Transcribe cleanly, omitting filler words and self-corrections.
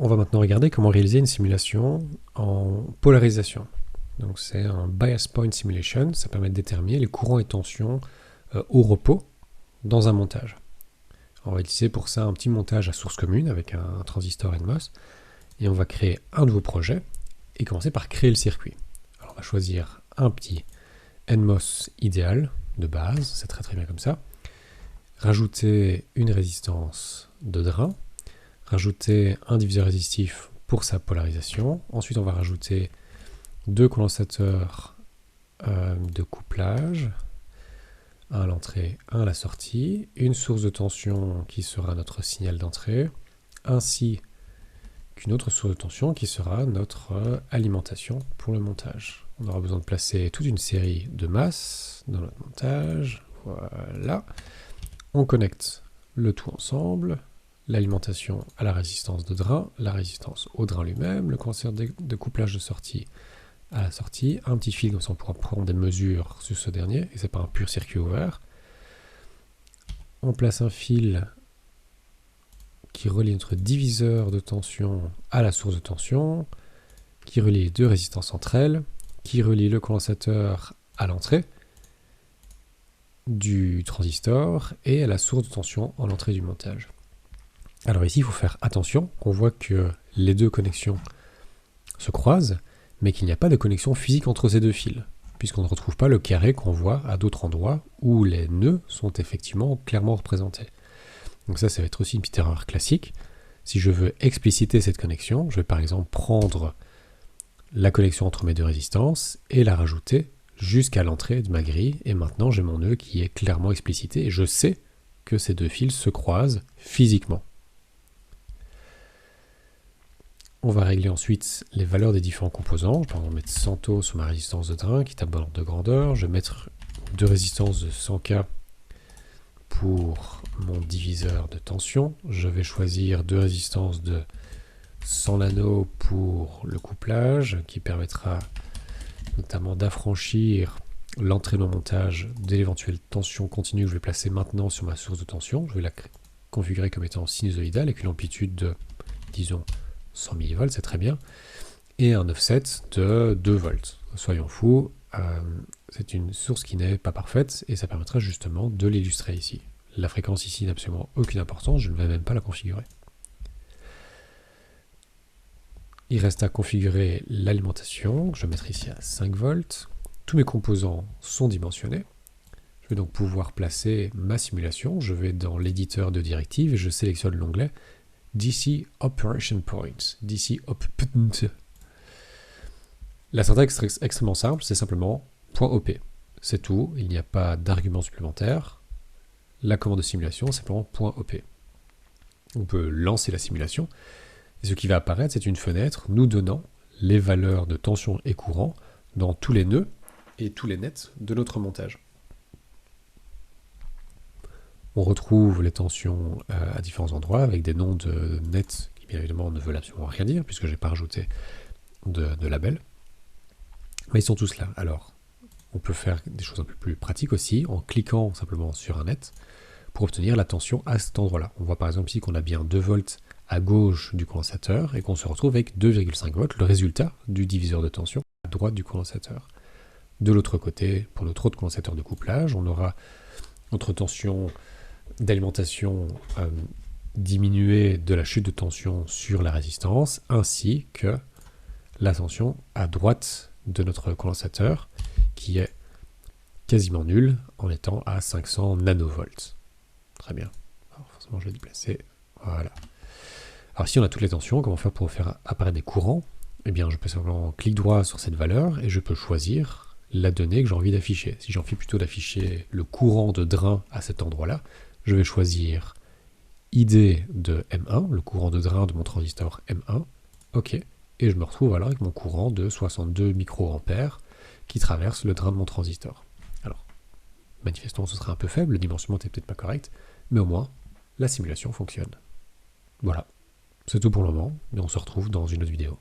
On va maintenant regarder comment réaliser une simulation en polarisation. Donc c'est un bias point simulation, ça permet de déterminer les courants et tensions au repos dans un montage. On va utiliser pour ça un petit montage à source commune avec un transistor NMOS, et on va créer un nouveau projet et commencer par créer le circuit. Alors on va choisir un petit NMOS idéal de base, c'est très bien comme ça. Rajouter une résistance de drain, rajouter un diviseur résistif pour sa polarisation. Ensuite, on va rajouter deux condensateurs de couplage, un à l'entrée, un à la sortie, une source de tension qui sera notre signal d'entrée, ainsi qu'une autre source de tension qui sera notre alimentation pour le montage. On aura besoin de placer toute une série de masses dans notre montage. Voilà. On connecte le tout ensemble, l'alimentation à la résistance de drain, la résistance au drain lui-même, le condensateur de couplage de sortie à la sortie, un petit fil, comme ça on pourra prendre des mesures sur ce dernier, et c'est pas un pur circuit ouvert. On place un fil qui relie notre diviseur de tension à la source de tension, qui relie les deux résistances entre elles, qui relie le condensateur à l'entrée du transistor et à la source de tension en entrée du montage. Alors ici, il faut faire attention qu'on voit que les deux connexions se croisent, mais qu'il n'y a pas de connexion physique entre ces deux fils, puisqu'on ne retrouve pas le carré qu'on voit à d'autres endroits où les nœuds sont effectivement clairement représentés. Donc ça va être aussi une petite erreur classique. Si je veux expliciter cette connexion, je vais par exemple prendre la connexion entre mes deux résistances et la rajouter jusqu'à l'entrée de ma grille, et maintenant j'ai mon nœud qui est clairement explicité, et je sais que ces deux fils se croisent physiquement. On va régler ensuite les valeurs des différents composants. Je vais mettre 100 ohms sur ma résistance de drain qui est à bon ordre de grandeur. Je vais mettre deux résistances de 100K pour mon diviseur de tension. Je vais choisir deux résistances de 100 nano pour le couplage qui permettra notamment d'affranchir l'entrée de mon montage de l'éventuelle tension continue que je vais placer maintenant sur ma source de tension. Je vais la configurer comme étant sinusoïdale avec une amplitude de, disons, 100 mV, c'est très bien, et un offset de 2 volts. Soyons fous, c'est une source qui n'est pas parfaite, et ça permettra justement de l'illustrer ici. La fréquence ici n'a absolument aucune importance, je ne vais même pas la configurer. Il reste à configurer l'alimentation, je vais mettre ici à 5 volts. Tous mes composants sont dimensionnés. Je vais donc pouvoir placer ma simulation. Je vais dans l'éditeur de directives et je sélectionne l'onglet DC Operation Point. DC Op. La syntaxe est extrêmement simple, c'est simplement .op. C'est tout, il n'y a pas d'argument supplémentaire. La commande de simulation, c'est simplement .op. On peut lancer la simulation. Et ce qui va apparaître, c'est une fenêtre nous donnant les valeurs de tension et courant dans tous les nœuds et tous les nets de notre montage. On retrouve les tensions à différents endroits avec des noms de nets qui bien évidemment ne veulent absolument rien dire puisque je n'ai pas rajouté de label. Mais ils sont tous là. Alors, on peut faire des choses un peu plus pratiques aussi en cliquant simplement sur un net pour obtenir la tension à cet endroit-là. On voit par exemple ici qu'on a bien 2 volts à gauche du condensateur et qu'on se retrouve avec 2,5 volts, le résultat du diviseur de tension à droite du condensateur. De l'autre côté, pour notre autre condensateur de couplage, on aura notre tension d'alimentation diminuée de la chute de tension sur la résistance, ainsi que la tension à droite de notre condensateur, qui est quasiment nulle en étant à 500 nanovolts. Très bien. Alors forcément, je vais déplacer. Voilà. Alors si on a toutes les tensions, comment faire pour faire apparaître des courants? Eh bien, je peux simplement clic droit sur cette valeur et je peux choisir la donnée que j'ai envie d'afficher. Si j'ai envie plutôt d'afficher le courant de drain à cet endroit-là, je vais choisir ID de M1, le courant de drain de mon transistor M1. OK. Et je me retrouve alors avec mon courant de 62 microampères qui traverse le drain de mon transistor. Alors, manifestement, ce sera un peu faible, le dimensionnement n'est peut-être pas correct, mais au moins, la simulation fonctionne. Voilà. C'est tout pour le moment, et on se retrouve dans une autre vidéo.